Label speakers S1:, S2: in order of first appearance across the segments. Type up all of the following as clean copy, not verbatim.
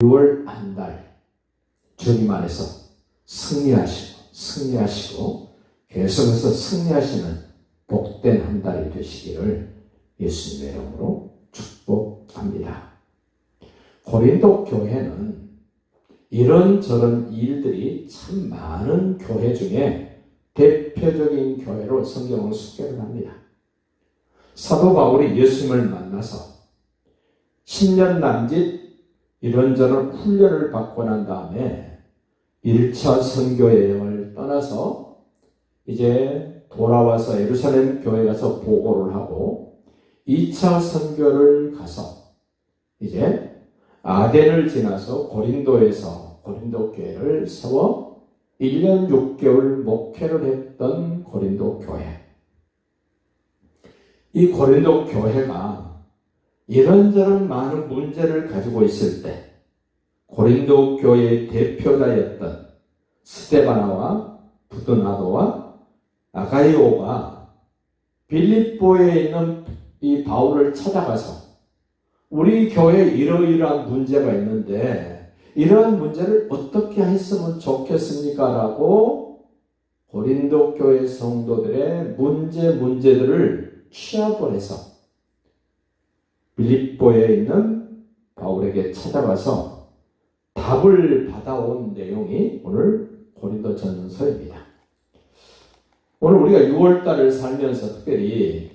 S1: 6월 한 달 주님 안에서 승리하시고 계속해서 승리하시는 복된 한 달이 되시기를 예수님의 이름으로 축복합니다. 고린도 교회는 이런저런 일들이 참 많은 교회 중에 대표적인 교회로 성경은 소개를 합니다. 사도 바울이 예수님을 만나서 10년 남짓 이런저런 훈련을 받고 난 다음에 1차 선교 여행을 떠나서 이제 돌아와서 예루살렘 교회 가서 보고를 하고 2차 선교를 가서 이제 아덴을 지나서 고린도에서 고린도 교회를 세워 1년 6개월 목회를 했던 고린도 교회. 이 고린도 교회가 이런저런 많은 문제를 가지고 있을 때 고린도 교회의 대표자였던 스데바나와 부드나도와 아가이오가 빌립보에 있는 이 바울을 찾아가서 우리 교회에 이러이러한 문제가 있는데 이러한 문제를 어떻게 했으면 좋겠습니까? 라고 고린도 교회 성도들의 문제들을 취합을 해서 빌립보에 있는 바울에게 찾아가서 답을 받아온 내용이 오늘 고린도전서입니다. 오늘 우리가 6월달을 살면서 특별히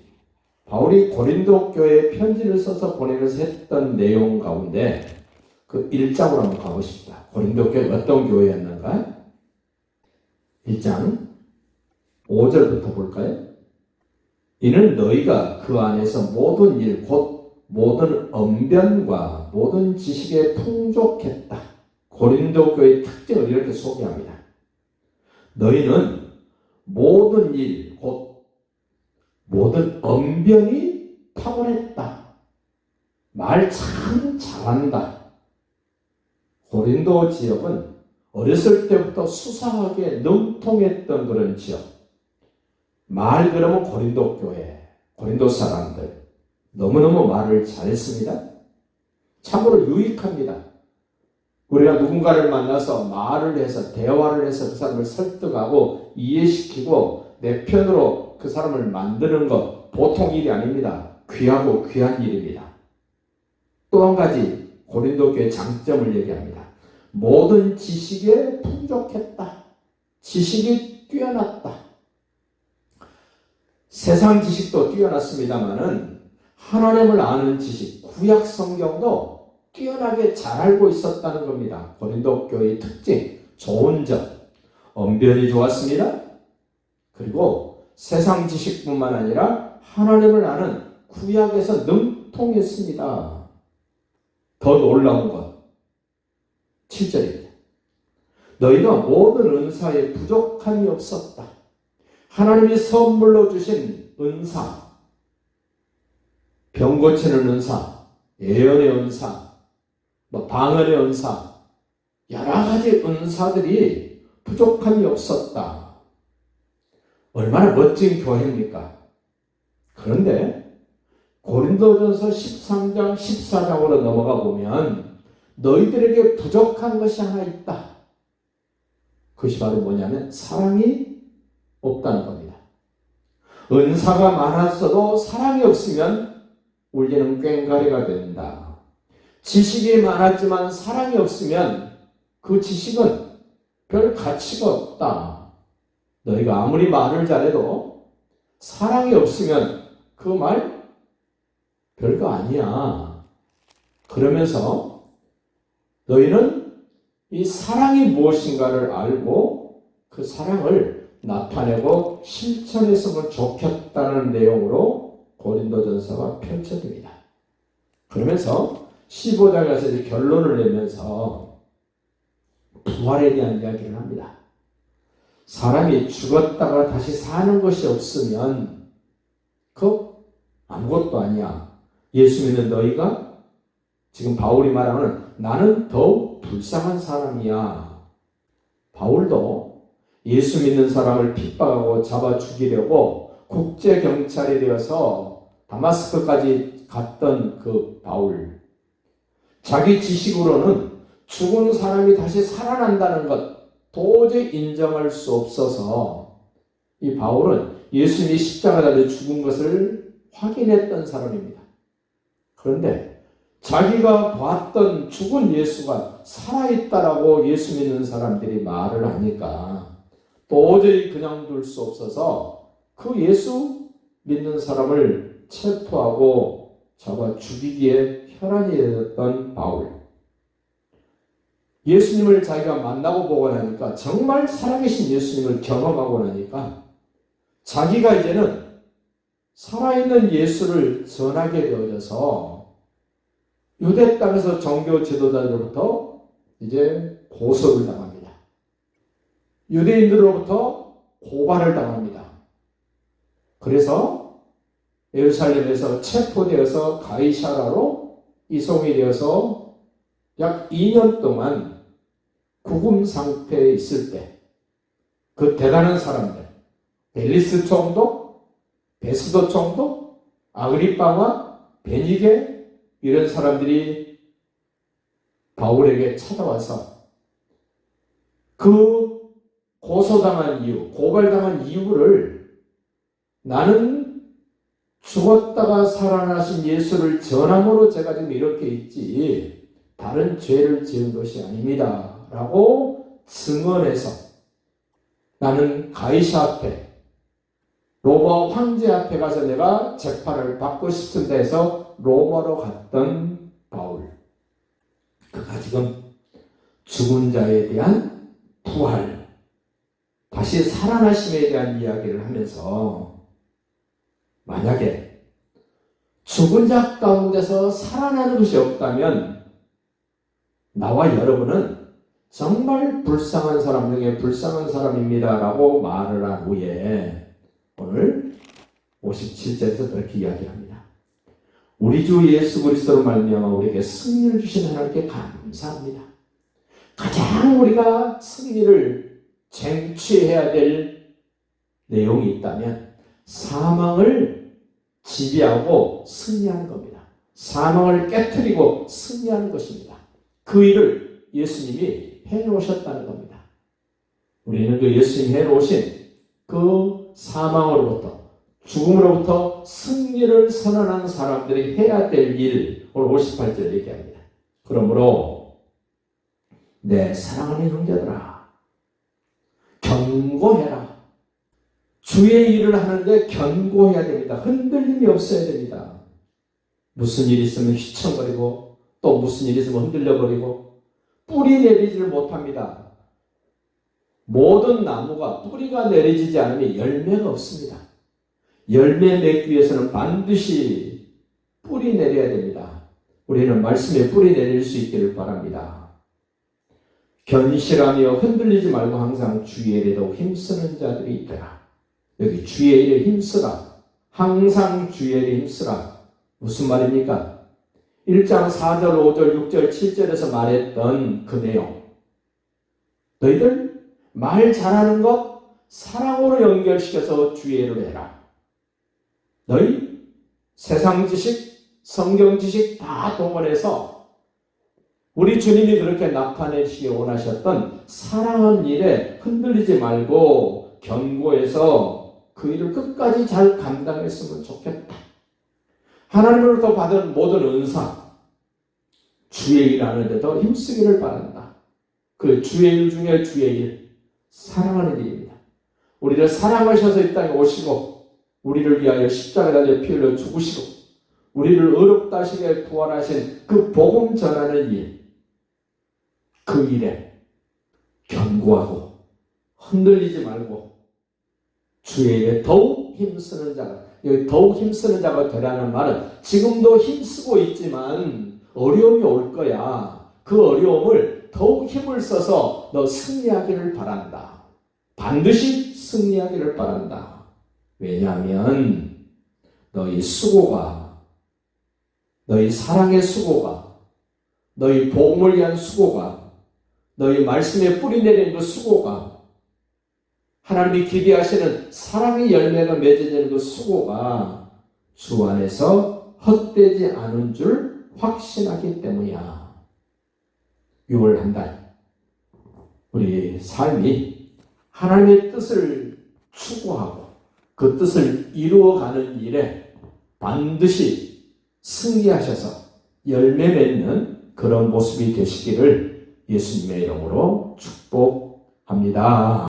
S1: 바울이 고린도 교회에 편지를 써서 보내면서 했던 내용 가운데 그 1장으로 한번 가보십시다. 고린도 교회 어떤 교회였는가? 1장 5절부터 볼까요? 이는 너희가 그 안에서 모든 일 곧 모든 언변과 모든 지식에 풍족했다. 고린도 교회의 특징을 이렇게 소개합니다. 너희는 모든 일 곧 모든 언변이 탁월했다. 말 참 잘한다. 고린도 지역은 어렸을 때부터 수상하게 능통했던 그런 지역. 말 그러면 고린도 교회, 고린도 사람들 너무너무 말을 잘했습니다. 참으로 유익합니다. 우리가 누군가를 만나서 말을 해서 대화를 해서 그 사람을 설득하고 이해시키고 내 편으로 그 사람을 만드는 것 보통 일이 아닙니다. 귀하고 귀한 일입니다. 또 한 가지 고린도 교회의 장점을 얘기합니다. 모든 지식에 풍족했다. 지식이 뛰어났다. 세상 지식도 뛰어났습니다만은 하나님을 아는 지식, 구약 성경도 뛰어나게 잘 알고 있었다는 겁니다. 고린도 교회의 특징, 좋은 점, 언변이 좋았습니다. 그리고 세상 지식뿐만 아니라 하나님을 아는 구약에서 능통했습니다. 더 놀라운 것, 7절입니다. 너희가 모든 은사에 부족함이 없었다. 하나님이 선물로 주신 은사, 병 고치는 은사, 예언의 은사, 방언의 은사, 여러 가지 은사들이 부족함이 없었다. 얼마나 멋진 교회입니까? 그런데 고린도전서 13장, 14장으로 넘어가 보면 너희들에게 부족한 것이 하나 있다. 그것이 바로 뭐냐면 사랑이 없다는 겁니다. 은사가 많았어도 사랑이 없으면 우리는 꽹과리가 된다. 지식이 많았지만 사랑이 없으면 그 지식은 별 가치가 없다. 너희가 아무리 말을 잘해도 사랑이 없으면 그 말 별거 아니야. 그러면서 너희는 이 사랑이 무엇인가를 알고 그 사랑을 나타내고 실천했으면 좋겠다는 내용으로 고린도전서가 펼쳐집니다. 그러면서 15장에서 이제 결론을 내면서 부활에 대한 이야기를 합니다. 사람이 죽었다가 다시 사는 것이 없으면 그 아무것도 아니야. 예수 믿는 너희가 지금 바울이 말하는 나는 더욱 불쌍한 사람이야. 바울도 예수 믿는 사람을 핍박하고 잡아 죽이려고 국제경찰이 되어서 다마스크까지 갔던 그 바울. 자기 지식으로는 죽은 사람이 다시 살아난다는 것 도저히 인정할 수 없어서 이 바울은 예수님이 십자가 달려 죽은 것을 확인했던 사람입니다. 그런데 자기가 봤던 죽은 예수가 살아있다라고 예수 믿는 사람들이 말을 하니까 도저히 그냥 둘 수 없어서 그 예수 믿는 사람을 체포하고 잡아 죽이기에 혈안이 되었던 바울. 예수님을 자기가 만나고 보고 나니까 정말 살아계신 예수님을 경험하고 나니까 자기가 이제는 살아있는 예수를 전하게 되어져서 유대 땅에서 정교 지도자들로부터 이제 고소를 당합니다. 유대인들로부터 고발을 당합니다. 그래서 예루살렘에서 체포되어서 가이사라로 이송이 되어서 약 2년 동안 구금 상태에 있을 때 그 대단한 사람들, 벨리스 총독, 베스도 총독, 아그리빠와 베니게 이런 사람들이 바울에게 찾아와서 그 고소당한 이유, 고발당한 이유를 나는 죽었다가 살아나신 예수를 전함으로 제가 지금 이렇게 있지 다른 죄를 지은 것이 아닙니다 라고 증언해서 나는 가이사 앞에 로마 황제 앞에 가서 내가 재판을 받고 싶습니다 해서 로마로 갔던 바울. 그가 지금 죽은 자에 대한 부활, 다시 살아나심에 대한 이야기를 하면서 만약에 죽은 자 가운데서 살아나는 것이 없다면 나와 여러분은 정말 불쌍한 사람 중에 불쌍한 사람입니다 라고 말을 한 후에 오늘 57절에서 그렇게 이야기합니다. 우리 주 예수 그리스도로 말미암아 우리에게 승리를 주신 하나님께 감사합니다. 가장 우리가 승리를 쟁취해야 될 내용이 있다면 사망을 지배하고 승리하는 겁니다. 사망을 깨트리고 승리하는 것입니다. 그 일을 예수님이 해놓으셨다는 겁니다. 우리는 그 예수님이 해놓으신 그 사망으로부터 죽음으로부터 승리를 선언한 사람들이 해야 될 일, 오늘 58절 얘기합니다. 그러므로 내 사랑하는 형제들아 견고해라. 주의 일을 하는데 견고해야 됩니다. 흔들림이 없어야 됩니다. 무슨 일이 있으면 휘청거리고 또 무슨 일이 있으면 흔들려버리고 뿌리 내리지를 못합니다. 모든 나무가 뿌리가 내리지지 않으면 열매가 없습니다. 열매 맺기 위해서는 반드시 뿌리 내려야 됩니다. 우리는 말씀에 뿌리 내릴 수 있기를 바랍니다. 견실하며 흔들리지 말고 항상 주의 일에도 힘쓰는 자들이 있더라. 여기 주의 일에 힘쓰라. 항상 주의 일에 힘쓰라. 무슨 말입니까? 1장 4절, 5절, 6절, 7절에서 말했던 그 내용. 너희들 말 잘하는 것 사랑으로 연결시켜서 주의 일을 해라. 너희 세상 지식, 성경 지식 다 동원해서 우리 주님이 그렇게 나타내시기 원하셨던 사랑한 일에 흔들리지 말고 견고해서 그 일을 끝까지 잘 감당했으면 좋겠다. 하나님으로부터 받은 모든 은사, 주의 일 하는데도 힘쓰기를 바란다. 그 주의 일 중에 주의 일, 사랑하는 일입니다. 우리를 사랑하셔서 이 땅에 오시고 우리를 위하여 십자가에 달려 피 흘려 죽으시고 우리를 의롭다 하시게 부활하신 그 복음 전하는 일, 그 일에 견고하고 흔들리지 말고 주의 일에 더욱 힘쓰는 자가, 여기 더욱 힘쓰는 자가 되라는 말은 지금도 힘쓰고 있지만 어려움이 올 거야. 그 어려움을 더욱 힘을 써서 너 승리하기를 바란다. 반드시 승리하기를 바란다. 왜냐하면 너희 수고가, 너희 사랑의 수고가, 너희 복음을 위한 수고가, 너희 말씀에 뿌리 내리는 그 수고가, 하나님이 기대하시는 사랑의 열매가 맺어지는 그 수고가 주 안에서 헛되지 않은 줄 확신하기 때문이야. 6월 한 달 우리 삶이 하나님의 뜻을 추구하고 그 뜻을 이루어가는 일에 반드시 승리하셔서 열매 맺는 그런 모습이 되시기를 예수님의 이름으로 축복합니다.